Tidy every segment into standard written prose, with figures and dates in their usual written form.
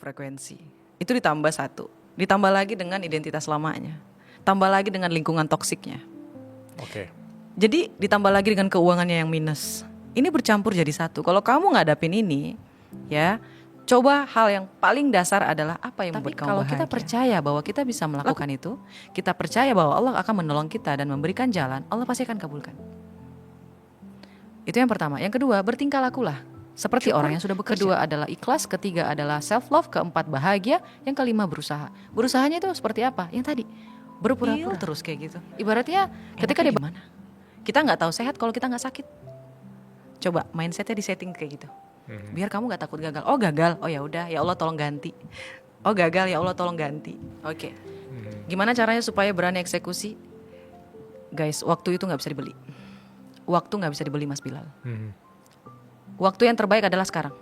frekuensi. Itu ditambah satu. Ditambah lagi dengan identitas lamanya. Tambah lagi dengan lingkungan toksiknya. Oke. Jadi ditambah lagi dengan keuangannya yang minus. Ini bercampur jadi satu. Kalau kamu ngadapin ini, ya, coba hal yang paling dasar adalah apa yang membuat kamu bahagia. Kalau kita percaya bahwa kita bisa melakukan itu, kita percaya bahwa Allah akan menolong kita dan memberikan jalan, Allah pasti akan kabulkan. Itu yang pertama. Yang kedua, bertingkah lakulah seperti orang yang sudah bekerja. Kedua adalah ikhlas, ketiga adalah self love, keempat bahagia, yang kelima berusaha. Berusahanya itu seperti apa? Yang tadi, berpura-pura terus kayak gitu. Ibaratnya ketika dia mana? Kita nggak tahu sehat kalau kita nggak sakit. Coba mindsetnya disetting kayak gitu. Biar kamu nggak takut gagal. Oh gagal, oh ya udah, ya Allah tolong ganti. Oh gagal, ya Allah tolong ganti. Oke. Gimana caranya supaya berani eksekusi? Guys, waktu itu nggak bisa dibeli. Waktu nggak bisa dibeli, Mas Bilal. Waktu yang terbaik adalah sekarang.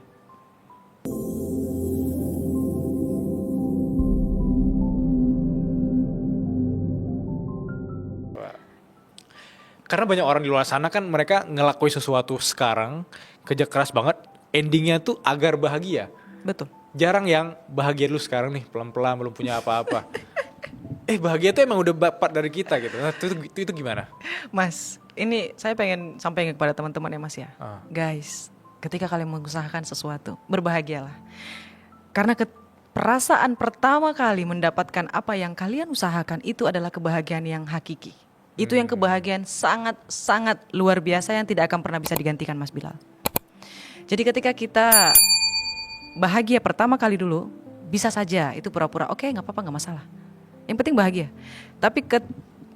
Karena banyak orang di luar sana kan mereka ngelakuin sesuatu sekarang, kerja keras banget, endingnya tuh agar bahagia. Betul. Jarang yang bahagia dulu sekarang nih, pelan-pelan belum punya apa-apa. Bahagia tuh emang udah bapak dari kita gitu. Nah, itu gimana? Mas, ini saya pengen sampaikan kepada teman-teman ya Mas ya. Guys, ketika kalian mengusahakan sesuatu, berbahagialah. Karena perasaan pertama kali mendapatkan apa yang kalian usahakan itu adalah kebahagiaan yang hakiki. Itu yang kebahagiaan sangat-sangat luar biasa yang tidak akan pernah bisa digantikan, Mas Bilal. Jadi ketika kita bahagia pertama kali dulu, bisa saja itu pura-pura, oke, nggak apa-apa, nggak masalah. Yang penting bahagia. Tapi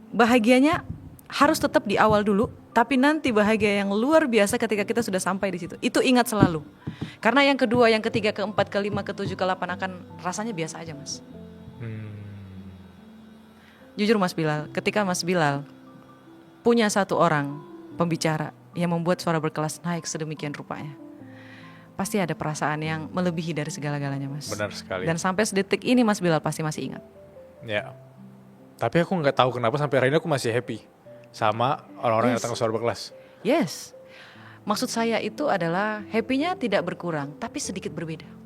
bahagianya harus tetap di awal dulu, tapi nanti bahagia yang luar biasa ketika kita sudah sampai di situ. Itu ingat selalu. Karena yang kedua, yang ketiga, keempat, kelima, ketujuh, ke-8 akan rasanya biasa aja, Mas. Jujur Mas Bilal, ketika Mas Bilal punya satu orang pembicara yang membuat suara berkelas naik sedemikian rupanya, pasti ada perasaan yang melebihi dari segala-galanya, Mas. Benar sekali. Dan sampai sedetik ini Mas Bilal pasti masih ingat. Ya. Tapi aku nggak tahu kenapa sampai hari ini aku masih happy sama orang-orang yang datang ke suara berkelas. Yes. Maksud saya itu adalah happy-nya tidak berkurang, tapi sedikit berbeda.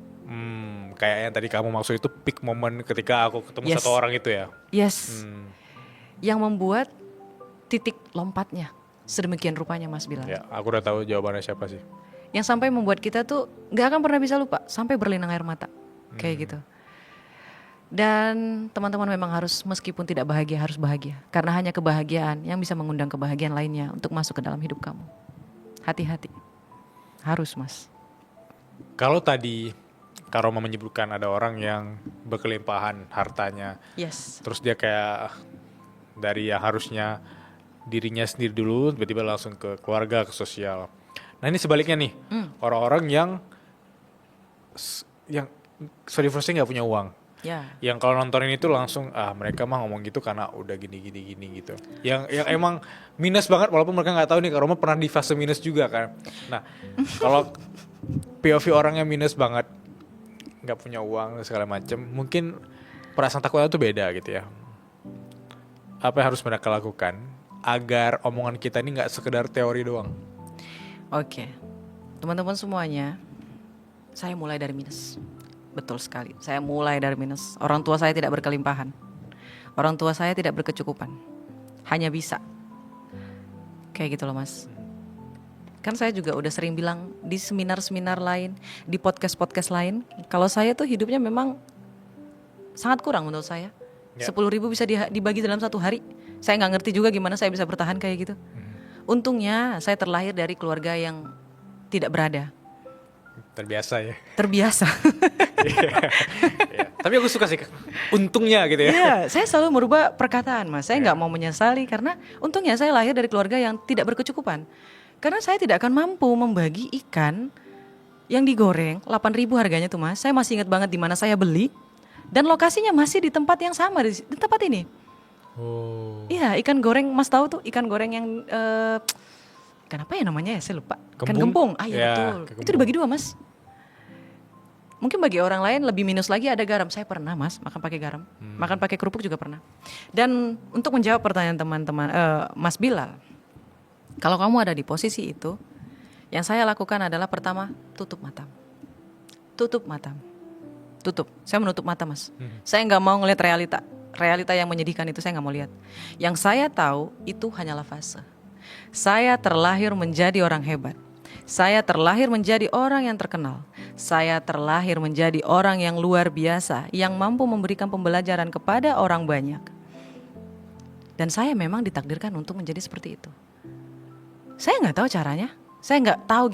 Kayak yang tadi kamu maksud itu peak moment ketika aku ketemu satu orang itu ya. Yes. Yang membuat titik lompatnya sedemikian rupanya, Mas Bilal. Ya, aku udah tahu jawabannya siapa sih. Yang sampai membuat kita tuh gak akan pernah bisa lupa, sampai berlinang air mata. Kayak gitu. Dan teman-teman memang harus, meskipun tidak bahagia, harus bahagia. Karena hanya kebahagiaan yang bisa mengundang kebahagiaan lainnya untuk masuk ke dalam hidup kamu. Hati-hati. Harus, Mas. Kalau tadi Kak Roma menyebutkan ada orang yang berkelimpahan hartanya. Yes. Terus dia kayak dari yang harusnya dirinya sendiri dulu, tiba-tiba langsung ke keluarga, ke sosial. Nah ini sebaliknya nih, orang-orang yang sorry nggak punya uang. Ya. Yang kalau nontonin itu langsung mereka mah ngomong gitu karena udah gini gitu. Yang emang minus banget, walaupun mereka nggak tahu nih Kak Roma pernah di fase minus juga kan. Nah kalau POV orang yang minus banget, nggak punya uang segala macem, mungkin perasaan takutnya tuh beda gitu ya. Apa yang harus mereka lakukan agar omongan kita ini nggak sekedar teori doang? Oke. Teman-teman semuanya, saya mulai dari minus. Betul sekali, saya mulai dari minus. Orang tua saya tidak berkelimpahan. Orang tua saya tidak berkecukupan. Hanya bisa. Kayak gitu loh, Mas. Kan saya juga udah sering bilang di seminar-seminar lain, di podcast-podcast lain, kalau saya tuh hidupnya memang sangat kurang menurut saya. 10.000 bisa dibagi dalam satu hari. Saya nggak ngerti juga gimana saya bisa bertahan kayak gitu. Untungnya saya terlahir dari keluarga yang tidak berada. Terbiasa ya. Terbiasa. Tapi aku suka sih untungnya gitu ya. Iya, saya selalu merubah perkataan, Mas. Saya nggak mau menyesali karena untungnya saya lahir dari keluarga yang tidak berkecukupan. Karena saya tidak akan mampu membagi ikan yang digoreng 8.000 harganya tuh, Mas. Saya masih ingat banget di mana saya beli dan lokasinya masih di tempat yang sama di tempat ini. Oh. Iya, ikan goreng, Mas tahu tuh ikan goreng yang ikan apa ya namanya ya, saya lupa. Ikan gempung. Iya ya, betul. Itu dibagi 2, Mas. Mungkin bagi orang lain lebih minus lagi ada garam. Saya pernah, Mas, makan pakai garam. Makan pakai kerupuk juga pernah. Dan untuk menjawab pertanyaan teman-teman Mas Bilal, kalau kamu ada di posisi itu, yang saya lakukan adalah pertama, tutup mata. Tutup mata. Tutup. Saya menutup mata, Mas. Saya nggak mau ngelihat realita yang menyedihkan itu, saya nggak mau lihat. Yang saya tahu itu hanyalah fase. Saya terlahir menjadi orang hebat. Saya terlahir menjadi orang yang terkenal. Saya terlahir menjadi orang yang luar biasa, yang mampu memberikan pembelajaran kepada orang banyak. Dan saya memang ditakdirkan untuk menjadi seperti itu. Saya nggak tahu caranya. Saya nggak tahu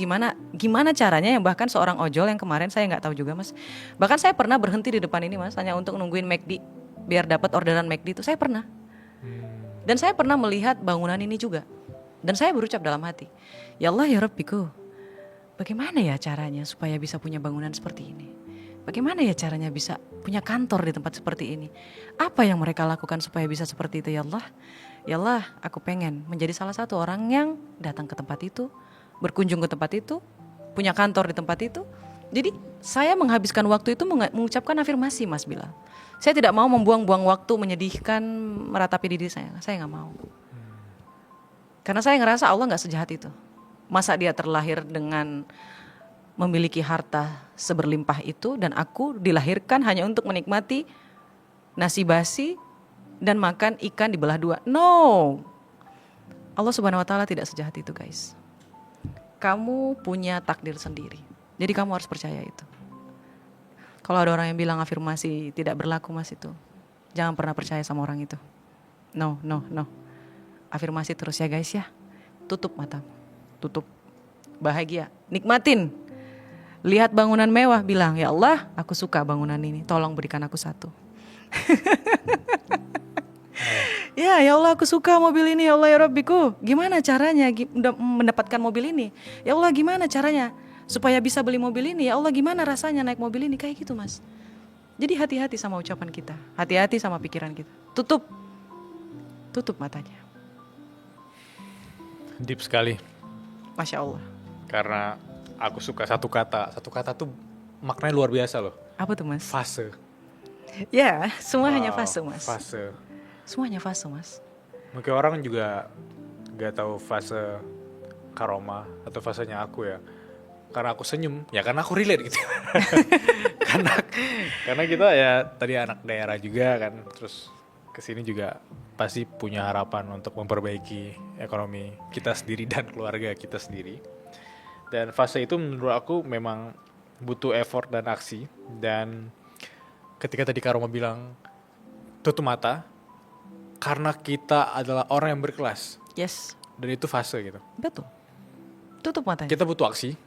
gimana caranya, yang bahkan seorang ojol yang kemarin saya nggak tahu juga, Mas. Bahkan saya pernah berhenti di depan ini, Mas, hanya untuk nungguin McD biar dapat orderan McD itu. Saya pernah. Dan saya pernah melihat bangunan ini juga. Dan saya berucap dalam hati, ya Allah ya Rabbiku, bagaimana ya caranya supaya bisa punya bangunan seperti ini? Bagaimana ya caranya bisa punya kantor di tempat seperti ini? Apa yang mereka lakukan supaya bisa seperti itu ya Allah? Ya Allah, aku pengen menjadi salah satu orang yang datang ke tempat itu, berkunjung ke tempat itu, punya kantor di tempat itu. Jadi saya menghabiskan waktu itu mengucapkan afirmasi, Mas Bilal. Saya tidak mau membuang-buang waktu menyedihkan meratapi diri saya nggak mau. Karena saya ngerasa Allah nggak sejahat itu. Masa dia terlahir dengan memiliki harta seberlimpah itu, dan aku dilahirkan hanya untuk menikmati nasi basi dan makan ikan dibelah dua. No, Allah Subhanahu Wa Taala tidak sejahat itu, guys. Kamu punya takdir sendiri. Jadi kamu harus percaya itu. Kalau ada orang yang bilang afirmasi tidak berlaku, Mas, itu jangan pernah percaya sama orang itu. No. Afirmasi terus ya, guys ya. Tutup matamu. Tutup. Bahagia. Nikmatin. Lihat bangunan mewah, bilang, ya Allah, aku suka bangunan ini. Tolong berikan aku satu. Ya Allah, aku suka mobil ini, ya Allah ya Rabbiku. Gimana caranya mendapatkan mobil ini? Ya Allah, gimana caranya supaya bisa beli mobil ini? Ya Allah, gimana rasanya naik mobil ini? Kayak gitu, Mas. Jadi hati-hati sama ucapan kita. Hati-hati sama pikiran kita. Tutup matanya. Deep sekali. Masya Allah. Karena aku suka satu kata tuh maknanya luar biasa loh. Apa tuh, Mas? Fase. Ya, semua hanya fase, Mas. Fase. Semuanya fase, Mas. Mungkin orang juga gak tahu fase Karoma atau fasenya aku ya. Karena aku senyum, ya karena aku relate gitu. karena kita ya tadi anak daerah juga kan, terus kesini juga pasti punya harapan untuk memperbaiki ekonomi kita sendiri dan keluarga kita sendiri. Dan fase itu menurut aku memang butuh effort dan aksi. Dan ketika tadi Karoma bilang tutup mata, karena kita adalah orang yang berkelas. Yes. Dan itu fase gitu. Betul. Tutup matanya. Kita butuh aksi.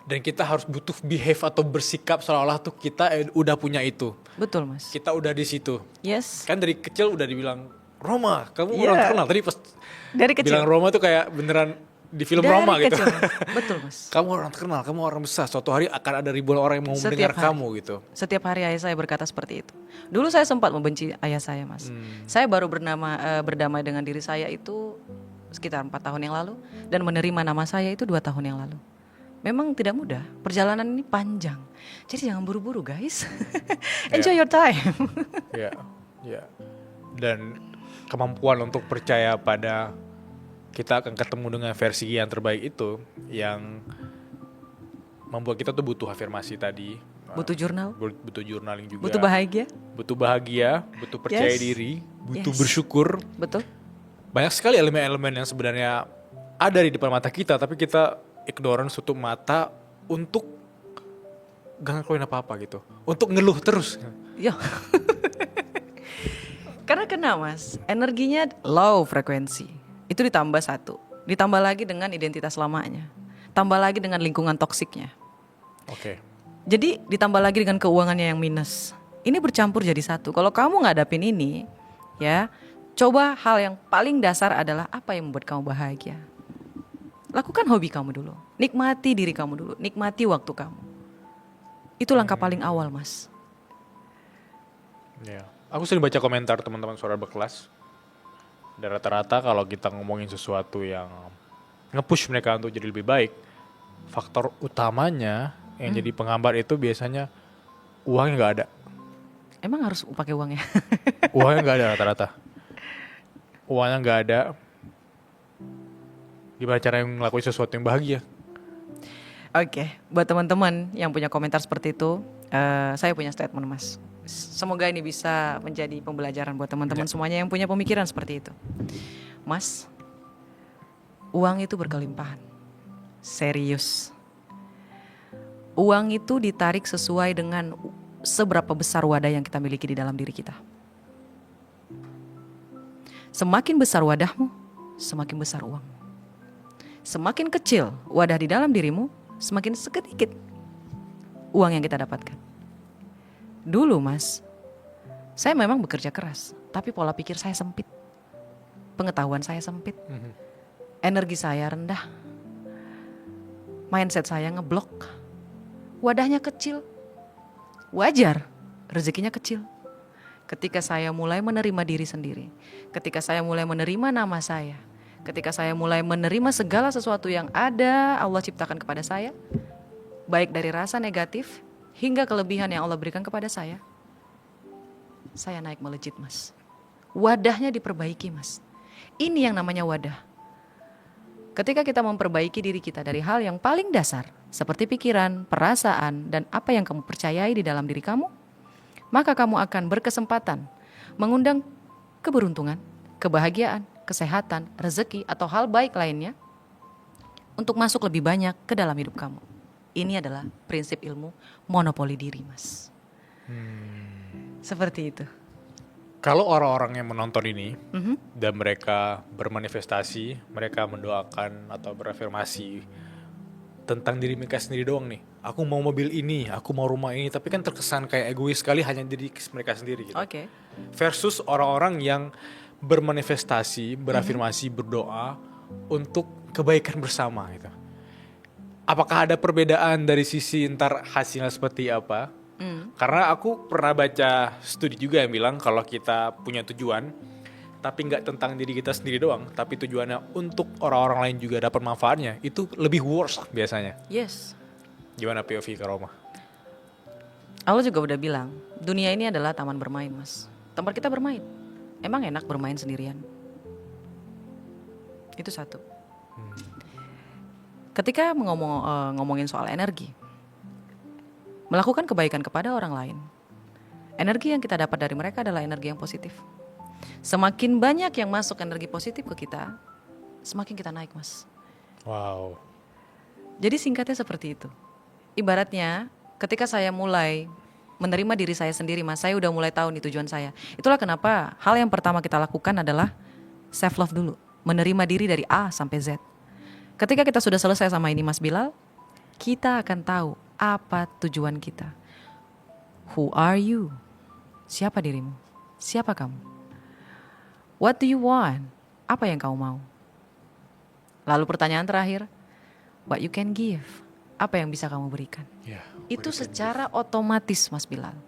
Dan kita harus butuh behave atau bersikap seolah-olah tuh kita udah punya itu. Betul, Mas. Kita udah di situ. Yes. Kan dari kecil udah dibilang, Roma, kamu orang terkenal. Tadi pas dari kecil bilang Roma tuh kayak beneran di film dari Roma kecil. gitu. Betul, Mas. Kamu orang terkenal, kamu orang besar. Suatu hari akan ada ribuan orang yang mau mendengar kamu gitu. Setiap hari ayah saya berkata seperti itu. Dulu saya sempat membenci ayah saya, Mas. Saya baru berdamai dengan diri saya itu sekitar 4 tahun yang lalu. Dan menerima nama saya itu 2 tahun yang lalu. Memang tidak mudah, perjalanan ini panjang. Jadi jangan buru-buru, guys. Enjoy your time. Ya. Dan kemampuan untuk percaya pada kita akan ketemu dengan versi yang terbaik itu yang membuat kita tuh butuh afirmasi tadi. Butuh jurnal. Butuh journaling juga. Butuh bahagia. Butuh percaya diri, butuh bersyukur. Betul. Banyak sekali elemen-elemen yang sebenarnya ada di depan mata kita, tapi kita ignorance, tutup mata untuk gak ngelakuin apa-apa gitu. Untuk ngeluh terus. Yo. Karena kena, Mas, energinya low frekuensi. Itu ditambah 1. Ditambah lagi dengan identitas lamanya. Tambah lagi dengan lingkungan toksiknya. Oke. Jadi ditambah lagi dengan keuangannya yang minus. Ini bercampur jadi satu. Kalau kamu ngadapin ini, ya, coba hal yang paling dasar adalah apa yang membuat kamu bahagia. Lakukan hobi kamu dulu. Nikmati diri kamu dulu. Nikmati waktu kamu. Itu langkah paling awal, Mas. Ya. Aku sering baca komentar teman-teman suara berkelas. Dan rata-rata kalau kita ngomongin sesuatu yang nge-push mereka untuk jadi lebih baik, faktor utamanya yang jadi penghambat itu biasanya uangnya gak ada. Emang harus pakai uang ya? Uangnya gak ada rata-rata. Uangnya gak ada. Gimana cara ngelakuin sesuatu yang bahagia? Oke, buat teman-teman yang punya komentar seperti itu, saya punya statement Mas. Semoga ini bisa menjadi pembelajaran buat teman-teman semuanya yang punya pemikiran seperti itu. Mas, uang itu berkelimpahan. Serius. Uang itu ditarik sesuai dengan seberapa besar wadah yang kita miliki di dalam diri kita. Semakin besar wadahmu, semakin besar uangmu. Semakin kecil wadah di dalam dirimu, semakin sedikit uang yang kita dapatkan. Dulu Mas, saya memang bekerja keras, tapi pola pikir saya sempit. Pengetahuan saya sempit. Energi saya rendah. Mindset saya ngeblok. Wadahnya kecil. Wajar, rezekinya kecil. Ketika saya mulai menerima diri sendiri, ketika saya mulai menerima nama saya, ketika saya mulai menerima segala sesuatu yang ada Allah ciptakan kepada saya, baik dari rasa negatif hingga kelebihan yang Allah berikan kepada saya naik melejit Mas. Wadahnya diperbaiki Mas. Ini yang namanya wadah. Ketika kita memperbaiki diri kita dari hal yang paling dasar, seperti pikiran, perasaan, dan apa yang kamu percayai di dalam diri kamu, maka kamu akan berkesempatan mengundang keberuntungan, kebahagiaan, kesehatan, rezeki, atau hal baik lainnya untuk masuk lebih banyak ke dalam hidup kamu. Ini adalah prinsip ilmu monopoli diri Mas. Seperti itu. Kalau orang-orang yang menonton ini dan mereka bermanifestasi, mereka mendoakan atau berafirmasi tentang diri mereka sendiri doang nih. Aku mau mobil ini, aku mau rumah ini, tapi kan terkesan kayak egois sekali hanya diri mereka sendiri gitu. Oke. Versus orang-orang yang bermanifestasi, berafirmasi, berdoa untuk kebaikan bersama gitu. Apakah ada perbedaan dari sisi ntar hasilnya seperti apa? Karena aku pernah baca studi juga yang bilang kalau kita punya tujuan, tapi nggak tentang diri kita sendiri doang, tapi tujuannya untuk orang-orang lain juga dapat manfaatnya, itu lebih worse biasanya. Yes. Gimana POV Kak Roma? Allah juga udah bilang, dunia ini adalah taman bermain Mas. Tempat kita bermain. Emang enak bermain sendirian? Itu satu. Ketika ngomongin soal energi, melakukan kebaikan kepada orang lain, energi yang kita dapat dari mereka adalah energi yang positif. Semakin banyak yang masuk energi positif ke kita, semakin kita naik Mas. Wow. Jadi singkatnya seperti itu. Ibaratnya ketika saya mulai menerima diri saya sendiri Mas, saya udah mulai tahu nih tujuan saya. Itulah kenapa hal yang pertama kita lakukan adalah self love dulu. Menerima diri dari A sampai Z. Ketika kita sudah selesai sama ini Mas Bilal, kita akan tahu apa tujuan kita. Who are you? Siapa dirimu? Siapa kamu? What do you want? Apa yang kamu mau? Lalu pertanyaan terakhir, what you can give? Apa yang bisa kamu berikan? Itu secara otomatis Mas Bilal.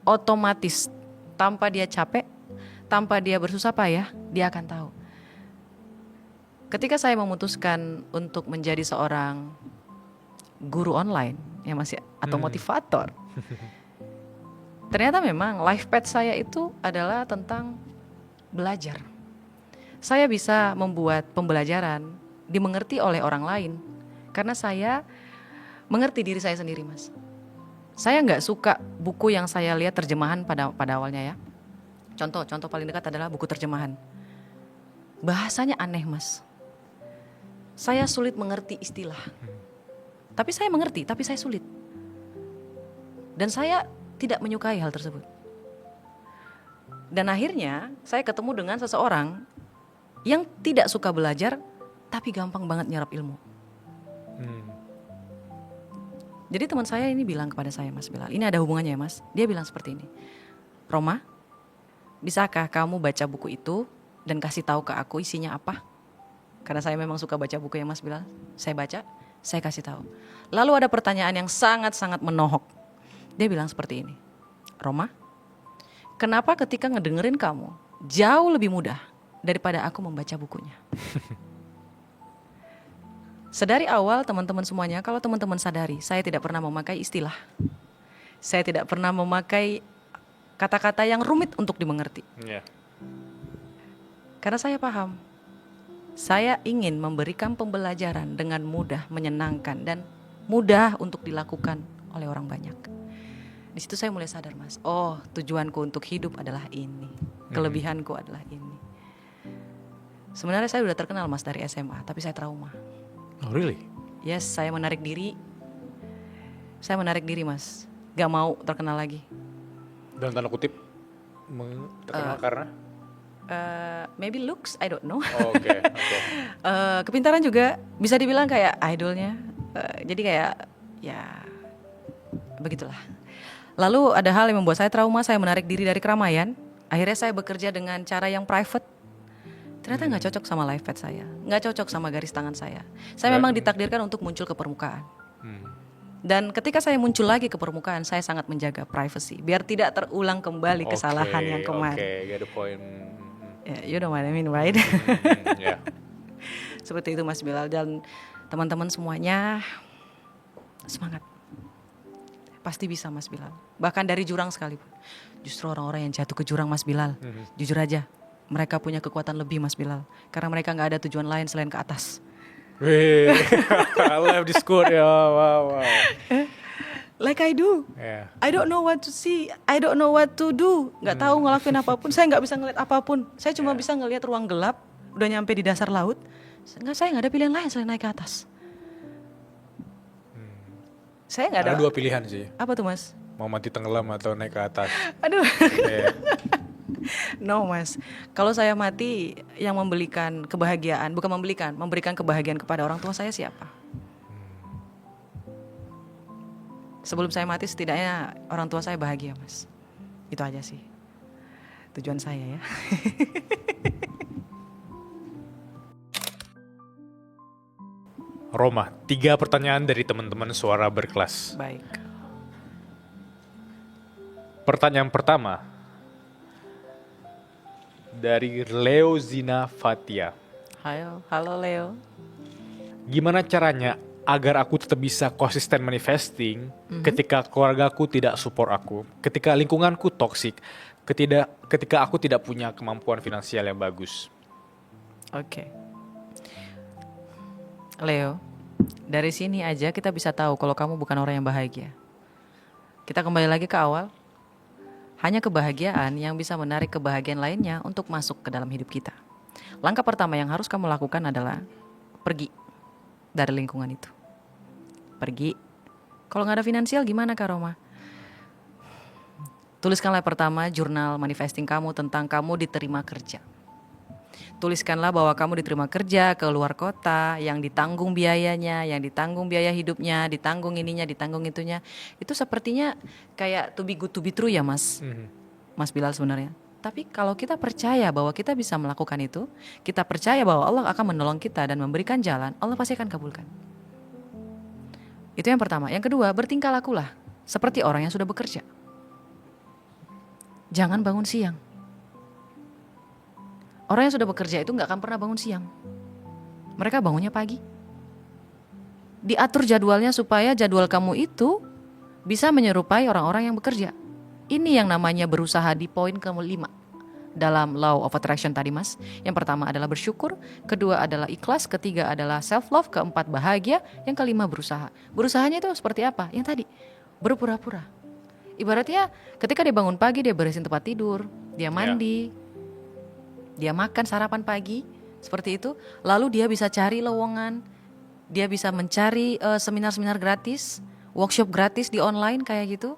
Otomatis, tanpa dia capek, tanpa dia bersusah payah, dia akan tahu. Ketika saya memutuskan untuk menjadi seorang guru online ya Mas ya, atau motivator, ternyata memang life path saya itu adalah tentang belajar. Saya bisa membuat pembelajaran dimengerti oleh orang lain karena saya mengerti diri saya sendiri Mas. Saya nggak suka buku yang saya lihat terjemahan pada awalnya ya. Contoh paling dekat adalah buku terjemahan. Bahasanya aneh Mas. Saya sulit mengerti istilah. Tapi saya mengerti, tapi saya sulit. Dan saya tidak menyukai hal tersebut. Dan akhirnya saya ketemu dengan seseorang yang tidak suka belajar, tapi gampang banget nyerap ilmu. Jadi teman saya ini bilang kepada saya Mas Bilal, ini ada hubungannya ya Mas. Dia bilang seperti ini, Roma, bisakah kamu baca buku itu dan kasih tahu ke aku isinya apa? Karena saya memang suka baca buku ya Mas Bilal. Saya baca, saya kasih tahu. Lalu ada pertanyaan yang sangat-sangat menohok. Dia bilang seperti ini, Roma, kenapa ketika ngedengerin kamu jauh lebih mudah daripada aku membaca bukunya? Sedari awal teman-teman semuanya, kalau teman-teman sadari, saya tidak pernah memakai istilah. Saya tidak pernah memakai kata-kata yang rumit untuk dimengerti. Karena saya paham, saya ingin memberikan pembelajaran dengan mudah, menyenangkan, dan mudah untuk dilakukan oleh orang banyak. Di situ saya mulai sadar, Mas. Oh, tujuanku untuk hidup adalah ini. Kelebihanku adalah ini. Sebenarnya saya udah terkenal, Mas, dari SMA, tapi saya trauma. Oh really? Yes, saya menarik diri. Saya menarik diri, Mas. Gak mau terkenal lagi. Dalam tanda kutip terkenal karena? Maybe looks, I don't know. Oke. Kepintaran juga bisa dibilang kayak idolnya. Jadi kayak ya begitulah. Lalu ada hal yang membuat saya trauma, saya menarik diri dari keramaian. Akhirnya saya bekerja dengan cara yang private. Ternyata nggak cocok sama life path saya, nggak cocok sama garis tangan saya. Saya memang ditakdirkan untuk muncul ke permukaan. Dan ketika saya muncul lagi ke permukaan, saya sangat menjaga privacy biar tidak terulang kembali kesalahan yang kemarin. Oke, get the point. Yeah, you know what I mean, right? Yeah. Seperti itu, Mas Bilal, dan teman-teman semuanya semangat. Pasti bisa, Mas Bilal. Bahkan dari jurang sekalipun. Justru orang-orang yang jatuh ke jurang, Mas Bilal, jujur aja, mereka punya kekuatan lebih, Mas Bilal, karena mereka nggak ada tujuan lain selain ke atas. Wih, I love this quote ya, wow. Like I do, I don't know what to see, I don't know what to do. Nggak tahu ngelakuin apapun, saya nggak bisa ngeliat apapun. Saya cuma bisa ngeliat ruang gelap, udah nyampe di dasar laut. Saya nggak ada pilihan lain selain naik ke atas. Saya nggak ada. Ada dua pilihan sih. Apa tuh, Mas? Mau mati tenggelam atau naik ke atas. Aduh. No, Mas. Kalau saya mati, yang memberikan kebahagiaan, bukan memberikan kebahagiaan kepada orang tua saya siapa? Sebelum saya mati setidaknya orang tua saya bahagia, Mas. Itu aja sih tujuan saya ya. Roma, 3 pertanyaan dari teman-teman Suara Berkelas. Baik. Pertanyaan pertama dari Leo Zina Fatia. Halo Leo. Gimana caranya agar aku tetap bisa konsisten manifesting ketika keluargaku tidak support aku, ketika lingkunganku toksik, ketika aku tidak punya kemampuan finansial yang bagus? Oke. Leo, dari sini aja kita bisa tahu kalau kamu bukan orang yang bahagia. Kita kembali lagi ke awal. Hanya kebahagiaan yang bisa menarik kebahagiaan lainnya untuk masuk ke dalam hidup kita. Langkah pertama yang harus kamu lakukan adalah pergi dari lingkungan itu. Pergi. Kalau nggak ada finansial gimana, Kak Roma? Tuliskanlah pertama jurnal manifesting kamu tentang kamu diterima kerja. Tuliskanlah bahwa kamu diterima kerja ke luar kota, yang ditanggung biayanya, yang ditanggung biaya hidupnya, ditanggung ininya, ditanggung itunya. Itu sepertinya kayak to be good to be true ya, Mas. Mas Bilal sebenarnya. Tapi kalau kita percaya bahwa kita bisa melakukan itu, kita percaya bahwa Allah akan menolong kita dan memberikan jalan, Allah pasti akan kabulkan. Itu yang pertama. Yang kedua, bertingkah lakulah seperti orang yang sudah bekerja. Jangan bangun siang. Orang yang sudah bekerja itu gak akan pernah bangun siang. Mereka bangunnya pagi. Diatur jadwalnya supaya jadwal kamu itu bisa menyerupai orang-orang yang bekerja. Ini yang namanya berusaha di poin ke-5 dalam law of attraction tadi, Mas. Yang pertama adalah bersyukur, kedua adalah ikhlas, ketiga adalah self love, keempat bahagia, yang kelima berusaha. Berusahanya itu seperti apa? Yang tadi, berpura-pura. Ibaratnya ketika dia bangun pagi, dia beresin tempat tidur, dia mandi, dia makan sarapan pagi, seperti itu. Lalu dia bisa cari lowongan, dia bisa mencari seminar-seminar gratis, workshop gratis di online kayak gitu.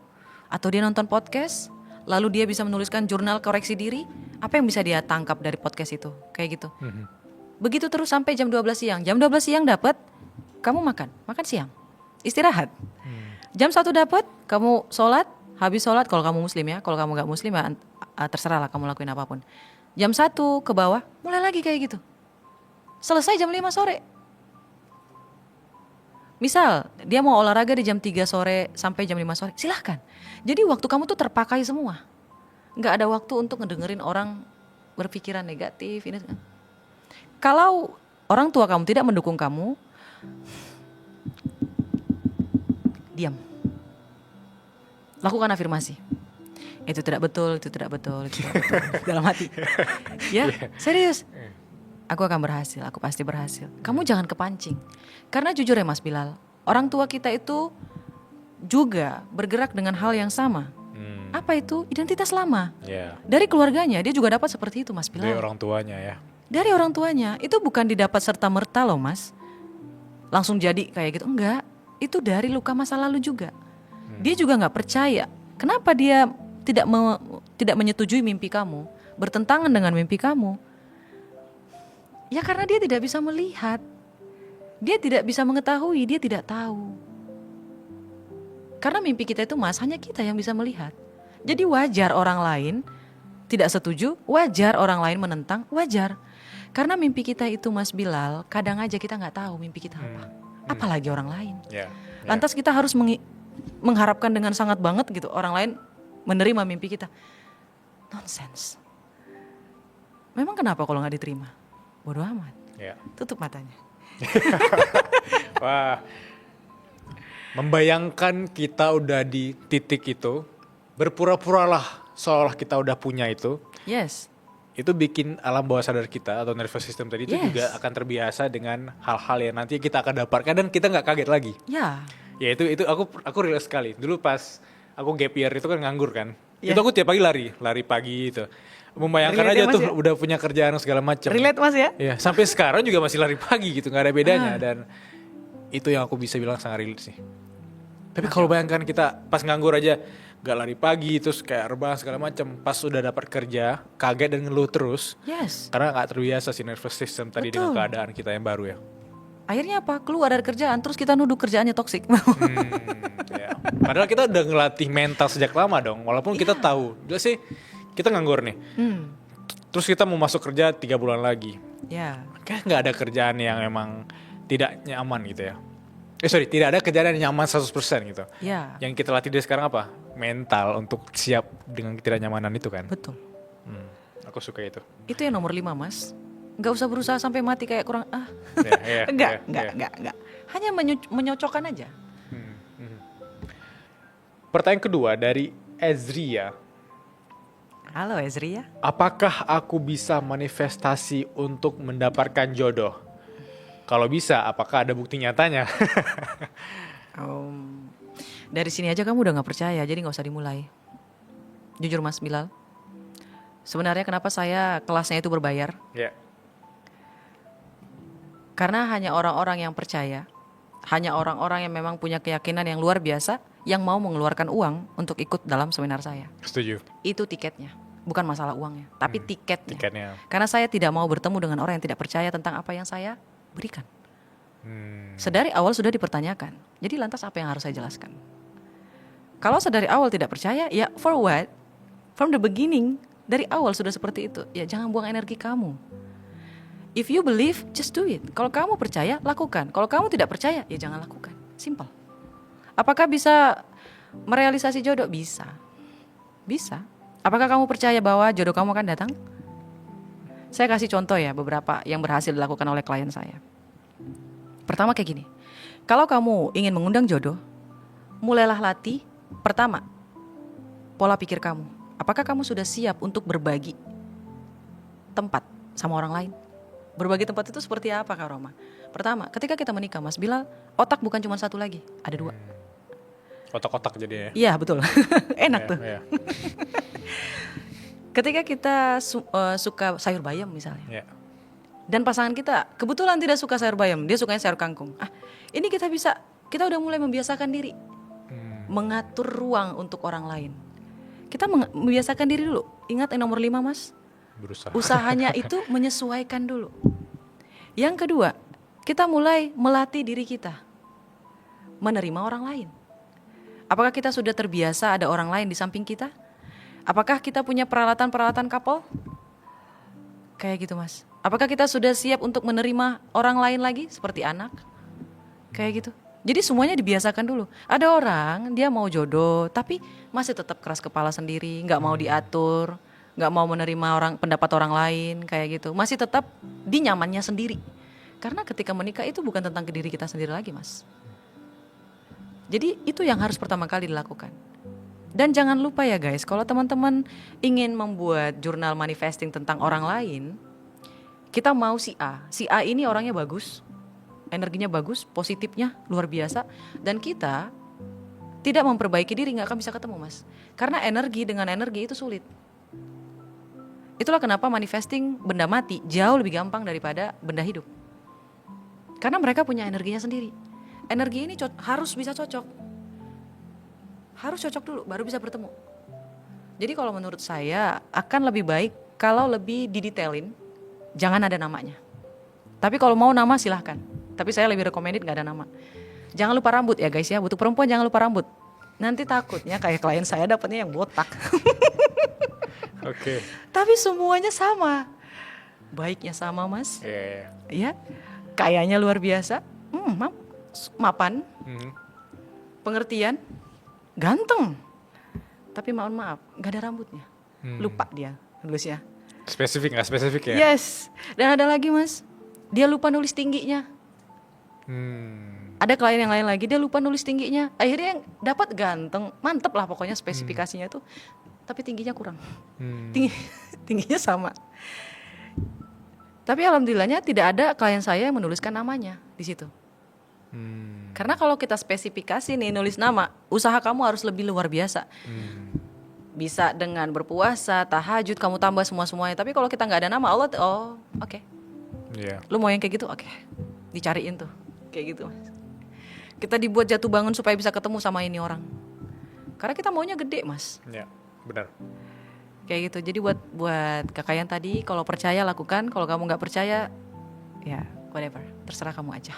Atau dia nonton podcast, lalu dia bisa menuliskan jurnal koreksi diri. Apa yang bisa dia tangkap dari podcast itu, kayak gitu. Begitu terus sampai jam 12 siang. Jam 12 siang dapat, kamu makan siang, istirahat. Jam 1 dapat, kamu sholat, habis sholat kalau kamu muslim ya. Kalau kamu gak muslim ya terserah lah kamu lakuin apapun. Jam 1 ke bawah, mulai lagi kayak gitu. Selesai jam 5 sore. Misal, dia mau olahraga di jam 3 sore sampai jam 5 sore, silahkan. Jadi waktu kamu tuh terpakai semua. Nggak ada waktu untuk ngedengerin orang berpikiran negatif. Kalau orang tua kamu tidak mendukung kamu, diam. Lakukan afirmasi. Itu tidak betul, itu tidak betul, itu tidak betul. Dalam hati. Ya, serius. Aku akan berhasil, aku pasti berhasil. Kamu jangan kepancing. Karena jujur ya Mas Bilal, orang tua kita itu juga bergerak dengan hal yang sama. Apa itu? Identitas lama. Dari keluarganya dia juga dapat seperti itu, Mas Bilal. Dari orang tuanya ya. Dari orang tuanya, itu bukan didapat serta-merta loh, Mas. Langsung jadi kayak gitu, enggak. Itu dari luka masa lalu juga. Dia juga nggak percaya. Kenapa dia tidak menyetujui mimpi kamu, bertentangan dengan mimpi kamu? Ya karena dia tidak bisa melihat. Dia tidak bisa mengetahui, dia tidak tahu. Karena mimpi kita itu, Mas, hanya kita yang bisa melihat. Jadi wajar orang lain tidak setuju, wajar orang lain menentang, wajar. Karena mimpi kita itu, Mas Bilal, kadang aja kita nggak tahu mimpi kita apa. Apalagi orang lain. Lantas kita harus mengharapkan dengan sangat banget gitu orang lain menerima mimpi kita. Nonsense. Memang kenapa kalau nggak diterima? Bodoh amat. Tutup matanya. Wah, membayangkan kita udah di titik itu, berpura-puralah seolah kita udah punya itu. Yes. Itu bikin alam bawah sadar kita atau nervous system tadi itu juga akan terbiasa dengan hal-hal yang nanti kita akan dapatkan dan kita nggak kaget lagi. Ya itu aku real sekali. Dulu pas aku gap year itu kan nganggur kan. Itu aku tiap pagi lari pagi itu. Membayangkan relate aja tuh udah punya kerjaan segala macam. Relate Mas ya? Iya, sampai sekarang juga masih lari pagi gitu, nggak ada bedanya dan itu yang aku bisa bilang sangat relate sih. Tapi kalau bayangkan kita pas nganggur aja nggak lari pagi terus kayak rebahan segala macam, pas udah dapat kerja kaget dan ngeluh terus. Karena nggak terbiasa si nervous system tadi dengan keadaan kita yang baru ya. Akhirnya apa? Keluar dari kerjaan terus kita nuduh kerjaannya toksik. Padahal kita udah ngelatih mental sejak lama dong. Walaupun kita tahu, jelas sih kita nganggur nih. Terus kita mau masuk kerja 3 bulan lagi. Kayak nggak ada kerjaan yang emang tidak nyaman gitu ya. Tidak ada kerjaan yang nyaman 100% gitu. Yang kita latih dari sekarang apa? Mental untuk siap dengan ketidaknyamanan itu kan. Betul. Aku suka itu. Itu yang nomor 5 Mas. Nggak usah berusaha sampai mati kayak kurang enggak. Hanya menyocokkan aja. Pertanyaan kedua dari Ezria. Halo Ezria. Apakah aku bisa manifestasi untuk mendapatkan jodoh? Kalau bisa, apakah ada bukti nyatanya? Dari sini aja kamu udah gak percaya, jadi gak usah dimulai. Jujur Mas Bilal, sebenarnya kenapa saya kelasnya itu berbayar? Karena hanya orang-orang yang percaya, hanya orang-orang yang memang punya keyakinan yang luar biasa, yang mau mengeluarkan uang untuk ikut dalam seminar saya. Setuju. Itu tiketnya, bukan masalah uangnya, tapi tiketnya. Karena saya tidak mau bertemu dengan orang yang tidak percaya tentang apa yang saya berikan. Sedari awal sudah dipertanyakan. Jadi lantas apa yang harus saya jelaskan? Kalau sedari awal tidak percaya, ya for what? From the beginning, dari awal sudah seperti itu. Ya jangan buang energi kamu. If you believe, just do it. Kalau kamu percaya, lakukan. Kalau kamu tidak percaya, ya jangan lakukan. Simple. Apakah bisa merealisasi jodoh? Bisa. Bisa. Apakah kamu percaya bahwa jodoh kamu akan datang? Saya kasih contoh ya beberapa yang berhasil dilakukan oleh klien saya. Pertama kayak gini. Kalau kamu ingin mengundang jodoh, mulailah latih. Pertama, pola pikir kamu. Apakah kamu sudah siap untuk berbagi tempat sama orang lain? Berbagi tempat itu seperti apa Kak Roma? Pertama, ketika kita menikah Mas Bilal, otak bukan cuma satu lagi, ada 2. Otak-otak jadi ya? Iya betul, enak tuh. Ketika kita suka sayur bayam misalnya, dan pasangan kita kebetulan tidak suka sayur bayam, dia sukanya sayur kangkung. Ini kita udah mulai membiasakan diri, mengatur ruang untuk orang lain. Kita membiasakan diri dulu. Ingat yang nomor 5 Mas, berusaha. Usahanya itu menyesuaikan dulu. Yang kedua, kita mulai melatih diri kita menerima orang lain. Apakah kita sudah terbiasa ada orang lain di samping kita? Apakah kita punya peralatan-peralatan couple? Kayak gitu Mas. Apakah kita sudah siap untuk menerima orang lain lagi seperti anak? Kayak gitu. Jadi semuanya dibiasakan dulu. Ada orang dia mau jodoh tapi masih tetap keras kepala sendiri, nggak mau diatur, nggak mau menerima pendapat orang lain kayak gitu. Masih tetap di nyamannya sendiri. Karena ketika menikah itu bukan tentang diri kita sendiri lagi Mas. Jadi itu yang harus pertama kali dilakukan. Dan jangan lupa ya guys, kalau teman-teman ingin membuat jurnal manifesting tentang orang lain, kita mau si A ini orangnya bagus, energinya bagus, positifnya luar biasa, dan kita tidak memperbaiki diri, nggak akan bisa ketemu, Mas. Karena energi dengan energi itu sulit. Itulah kenapa manifesting benda mati jauh lebih gampang daripada benda hidup. Karena mereka punya energinya sendiri. Energi ini harus bisa cocok. Harus cocok dulu, baru bisa bertemu. Jadi kalau menurut saya akan lebih baik kalau lebih didetailin, jangan ada namanya. Tapi kalau mau nama silahkan. Tapi saya lebih recommended gak ada nama. Jangan lupa rambut ya guys ya, butuh perempuan jangan lupa rambut. Nanti takutnya kayak klien saya dapatnya yang botak. Oke. Tapi semuanya sama. Baiknya sama, Mas. Ya, kayaknya luar biasa. Mapan. Pengertian. Ganteng. Tapi mohon maaf, gak ada rambutnya. Lupa dia nulis ya. Spesifik gak spesifik ya? Yes. Dan ada lagi, Mas. Dia lupa nulis tingginya. Ada klien yang lain lagi, dia lupa nulis tingginya. Akhirnya yang dapat ganteng, mantep lah pokoknya spesifikasinya itu. Tapi tingginya kurang. Tingginya sama. Tapi alhamdulillahnya tidak ada klien saya yang menuliskan namanya di situ. Karena kalau kita spesifikasi nih nulis nama, usaha kamu harus lebih luar biasa. Bisa dengan berpuasa, tahajud, kamu tambah semua-semuanya. Tapi kalau kita nggak ada nama, Allah oke. Yeah. Lu mau yang kayak gitu, oke. Dicariin tuh, kayak gitu, Mas. Kita dibuat jatuh bangun supaya bisa ketemu sama ini orang. Karena kita maunya gede, Mas. Ya, benar. Kayak gitu. Jadi buat kakak yang tadi, kalau percaya lakukan, kalau kamu nggak percaya, ya whatever, terserah kamu aja.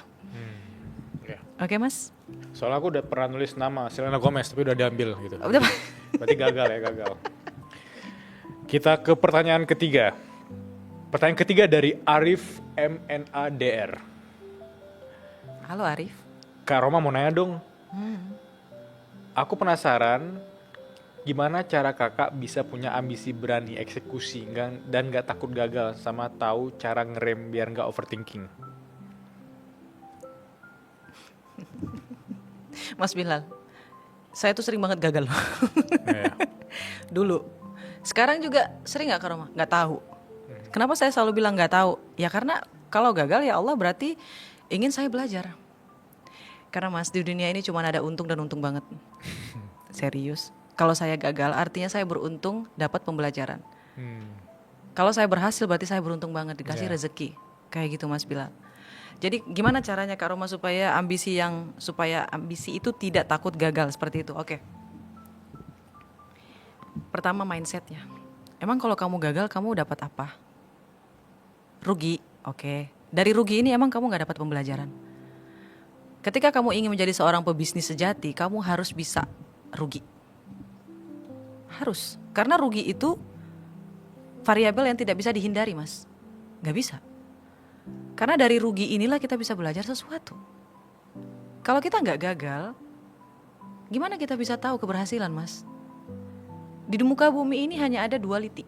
Ya. Oke, Mas. Soalnya aku udah pernah nulis nama Selena Gomez tapi udah diambil gitu. Udah. Berarti gagal. Kita ke pertanyaan ketiga. Pertanyaan ketiga dari Arif MNADR. Halo Arif. Kak Roma mau nanya dong. Aku penasaran gimana cara kakak bisa punya ambisi berani eksekusi dan gak takut gagal sama tahu cara ngerem biar gak overthinking. Mas Bilal, saya tuh sering banget gagal. Ya. Dulu. Sekarang juga sering gak Kak Roma? Gak tahu. Kenapa saya selalu bilang gak tahu? Ya karena kalau gagal ya Allah berarti ingin saya belajar. Karena Mas di dunia ini cuma ada untung dan untung banget. Serius. Kalau saya gagal artinya saya beruntung dapat pembelajaran. Kalau saya berhasil berarti saya beruntung banget dikasih rezeki. Kayak gitu Mas Bilal. Jadi gimana caranya Kak Roma supaya ambisi itu tidak takut gagal seperti itu? Oke. Pertama mindsetnya. Emang kalau kamu gagal kamu dapat apa? Rugi. Oke. Dari rugi ini emang kamu gak dapat pembelajaran. Ketika kamu ingin menjadi seorang pebisnis sejati, kamu harus bisa rugi. Harus. Karena rugi itu variabel yang tidak bisa dihindari, Mas. Gak bisa. Karena dari rugi inilah kita bisa belajar sesuatu. Kalau kita gak gagal, gimana kita bisa tahu keberhasilan, Mas? Di muka bumi ini hanya ada duality.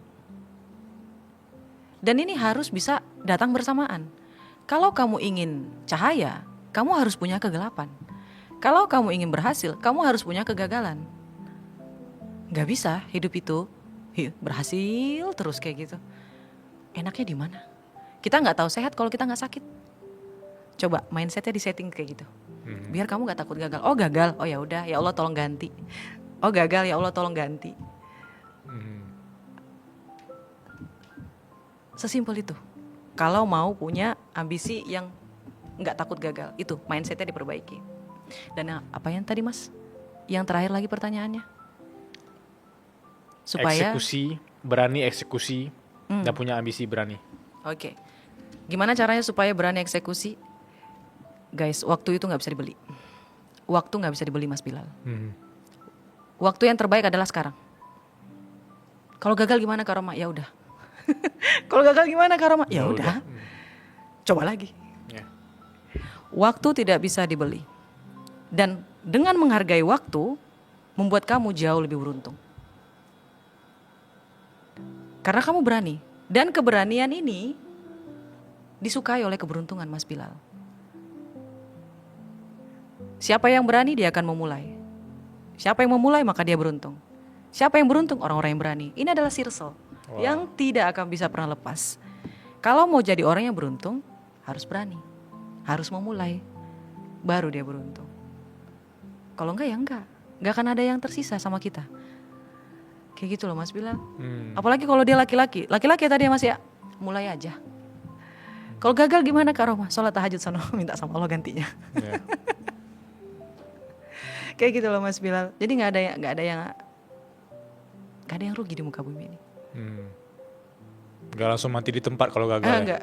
Dan ini harus bisa datang bersamaan. Kalau kamu ingin cahaya, kamu harus punya kegelapan. Kalau kamu ingin berhasil, kamu harus punya kegagalan. Gak bisa hidup itu berhasil terus kayak gitu. Enaknya di mana? Kita gak tahu sehat kalau kita gak sakit. Coba mindsetnya disetting kayak gitu. Biar kamu gak takut gagal. Oh gagal, oh ya udah, ya Allah tolong ganti. Oh gagal, ya Allah tolong ganti. Sesimpel itu. Kalau mau punya ambisi yang gak takut gagal, itu mindsetnya diperbaiki. Dan apa yang tadi Mas? Yang terakhir lagi pertanyaannya? Supaya berani eksekusi dan punya ambisi berani. Oke. Gimana caranya supaya berani eksekusi? Guys, waktu itu gak bisa dibeli. Waktu gak bisa dibeli Mas Bilal. Waktu yang terbaik adalah sekarang. Kalau gagal gimana Kak Roma? Ya udah. Kalau gagal gimana Kak Roma? Ya udah. Coba lagi. Waktu tidak bisa dibeli. Dan dengan menghargai waktu membuat kamu jauh lebih beruntung. Karena kamu berani. Dan keberanian ini disukai oleh keberuntungan Mas Bilal. Siapa yang berani dia akan memulai. Siapa yang memulai maka dia beruntung. Siapa yang beruntung? Orang-orang yang berani. Ini adalah circle yang tidak akan bisa pernah lepas. Kalau mau jadi orang yang beruntung harus berani. harus memulai, baru dia beruntung. Kalau enggak ya enggak akan ada yang tersisa sama kita. Kayak gitu loh Mas Bilal. Apalagi kalau dia laki-laki tadi ya Mas ya, mulai aja. Kalau gagal gimana Kak Roma? Sholat tahajud sana, minta sama Allah gantinya. Yeah. Kayak gitu loh Mas Bilal. Jadi nggak ada yang rugi di muka bumi ini. Gak langsung mati di tempat kalau gagal. Enggak.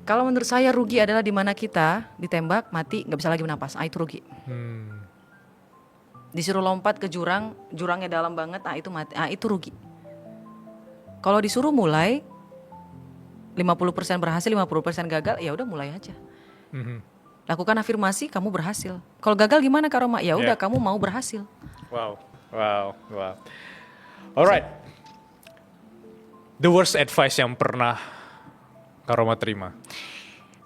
Kalau menurut saya rugi adalah di mana kita ditembak mati nggak bisa lagi bernapas. Itu rugi. Disuruh lompat ke jurangnya dalam banget, itu mati. Itu rugi. Kalau disuruh mulai 50% berhasil, 50% gagal, ya udah mulai aja. Lakukan afirmasi, kamu berhasil. Kalau gagal gimana Kak Roma? Ya udah kamu mau berhasil. Wow. Alright. The worst advice yang pernah Kak Roma terima?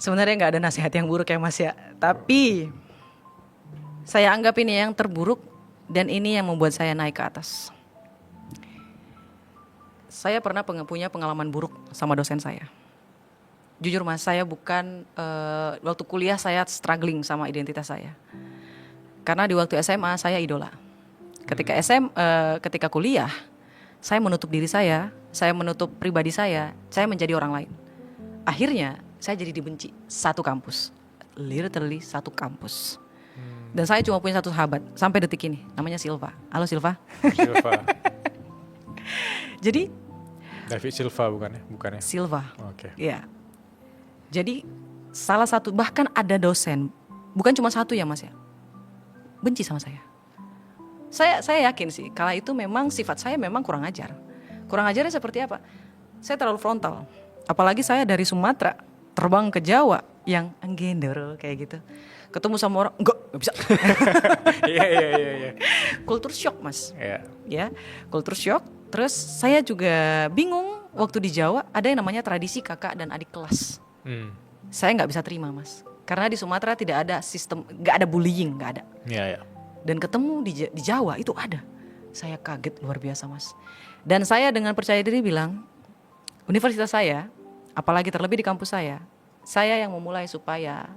Sebenarnya nggak ada nasihat yang buruk ya Mas ya. Tapi saya anggap ini yang terburuk dan ini yang membuat saya naik ke atas. Saya pernah punya pengalaman buruk sama dosen saya. Jujur Mas, saya bukan waktu kuliah saya struggling sama identitas saya. Karena di waktu SMA saya idola. Ketika kuliah, saya menutup diri saya menutup pribadi saya menjadi orang lain. Akhirnya saya jadi dibenci satu kampus. Literally satu kampus. Dan saya cuma punya satu sahabat sampai detik ini, namanya Silva. Halo Silva. Silva. Jadi David Silva bukannya? Silva. Oke. Iya. Jadi salah satu, bahkan ada dosen, bukan cuma satu ya Mas ya, benci sama saya. Saya yakin sih, kala itu memang sifat saya memang kurang ajar. Kurang ajarnya seperti apa? Saya terlalu frontal. Apalagi saya dari Sumatera terbang ke Jawa yang anggendero kayak gitu. Ketemu sama orang, enggak bisa. Iya. Kultur shock Mas. Iya. Ya, kultur shock. Terus saya juga bingung waktu di Jawa ada yang namanya tradisi kakak dan adik kelas. Saya nggak bisa terima Mas, karena di Sumatera tidak ada sistem, nggak ada bullying, nggak ada. Iya. Dan ketemu di Jawa itu ada. Saya kaget luar biasa Mas. Dan saya dengan percaya diri bilang, universitas saya, apalagi terlebih di kampus saya yang memulai supaya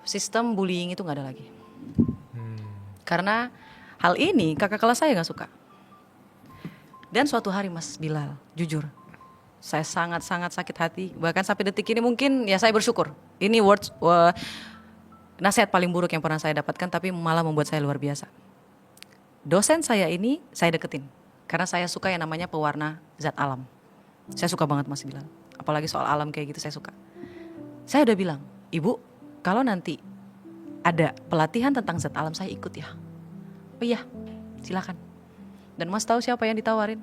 sistem bullying itu nggak ada lagi. Karena hal ini kakak kelas saya nggak suka. Dan suatu hari Mas Bilal, jujur, saya sangat-sangat sakit hati. Bahkan sampai detik ini mungkin ya saya bersyukur. Ini nasihat paling buruk yang pernah saya dapatkan, tapi malah membuat saya luar biasa. Dosen saya ini saya deketin karena saya suka yang namanya pewarna zat alam. Saya suka banget Mas Bilal. Apalagi soal alam kayak gitu saya suka. Saya udah bilang, Ibu, kalau nanti ada pelatihan tentang zat alam saya ikut ya. Oh iya, silakan. Dan Mas tahu siapa yang ditawarin?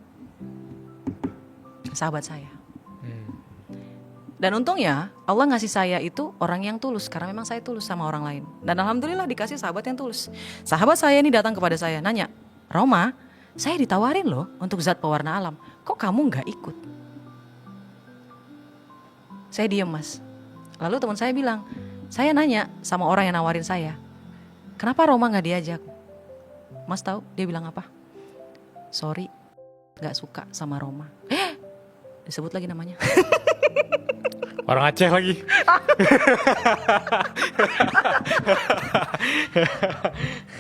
Sahabat saya. Dan untungnya Allah ngasih saya itu orang yang tulus, karena memang saya tulus sama orang lain. Dan alhamdulillah dikasih sahabat yang tulus. Sahabat saya ini datang kepada saya nanya, Roma, saya ditawarin loh untuk zat pewarna alam, kok kamu gak ikut? Saya diem Mas. Lalu teman saya bilang, saya nanya sama orang yang nawarin saya, kenapa Roma gak diajak? Mas tahu dia bilang apa? Sorry, gak suka sama Roma. Disebut lagi namanya. Orang Aceh lagi.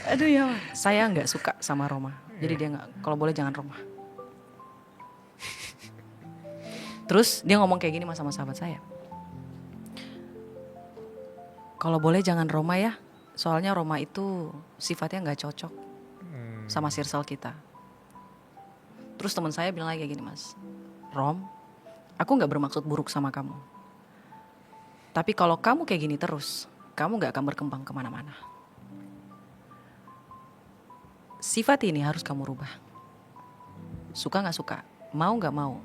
Aduh ya, saya nggak suka sama Roma. Jadi dia nggak, kalau boleh jangan Roma. Terus dia ngomong kayak gini Mas sama sahabat saya. Kalau boleh jangan Roma ya, soalnya Roma itu sifatnya nggak cocok sama circle kita. Terus teman saya bilang lagi kayak gini Mas, Rom, aku nggak bermaksud buruk sama kamu. Tapi kalau kamu kayak gini terus, kamu gak akan berkembang kemana-mana. Sifat ini harus kamu rubah. Suka gak suka, mau gak mau,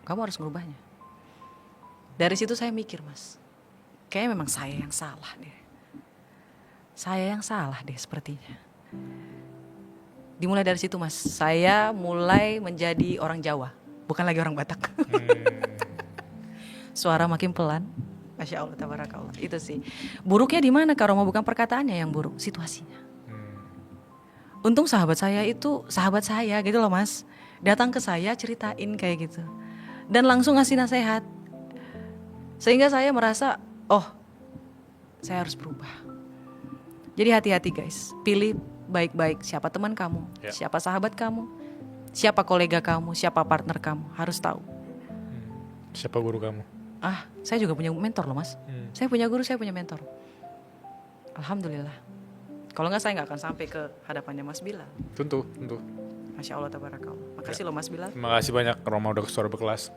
kamu harus merubahnya. Dari situ saya mikir Mas, kayaknya memang saya yang salah deh. Saya yang salah deh sepertinya. Dimulai dari situ Mas, saya mulai menjadi orang Jawa, bukan lagi orang Batak. Suara makin pelan. Masya Allah, tabarakallah. Itu sih. Buruknya di mana Kak Roma? Bukan perkataannya yang buruk, situasinya. Untung sahabat saya itu sahabat saya gitu loh Mas. Datang ke saya ceritain kayak gitu. Dan langsung ngasih nasihat. Sehingga saya merasa, oh, saya harus berubah. Jadi hati-hati guys, pilih baik-baik siapa teman kamu, siapa sahabat kamu, siapa kolega kamu, siapa partner kamu, harus tahu. Siapa guru kamu? Saya juga punya mentor loh mas. Saya punya guru, saya punya mentor. Alhamdulillah. Kalau nggak saya nggak akan sampai ke hadapannya Mas Bilal. Tentu. Masya Allah tabarakallah. Makasih loh Mas Bilal. Terima kasih banyak Roma udah ke suara berkelas.